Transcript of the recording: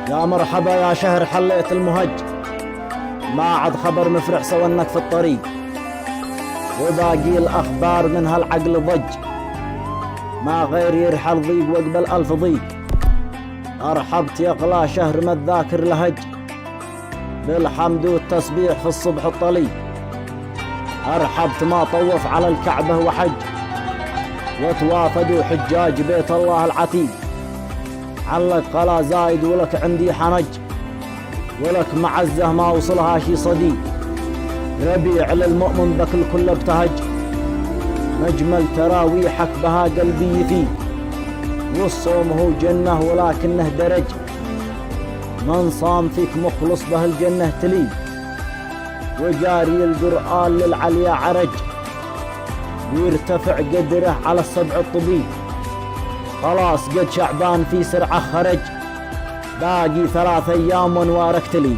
يا مرحبا يا شهر حليت المهج، ما عاد خبر مفرح سوى انك في الطريق، وباقي الاخبار من هالعقل ضج، ما غير يرحل ضيق وقبل الف ضيق. ارحبت يقلى شهر ما الذاكر لهج، بالحمد والتسبيح في الصبح الطليق. ارحبت ما طوف على الكعبة وحج، وتوافدوا حجاج بيت الله العتيق. علق قلا زايد ولك عندي حنج، ولك معزة ما وصلها شي صديق. ربيع للمؤمن ذاك الكل ابتهج، مجمل تراويحك بها قلبي فيه. والصوم هو جنة ولكنه درج، من صام فيك مخلص به الجنة تلي. وجاري القرآن للعليا عرج، ويرتفع قدره على السبع الطبيب. خلاص قد شعبان في سرعة خرج، باقي 3 أيام وانوارك تلي.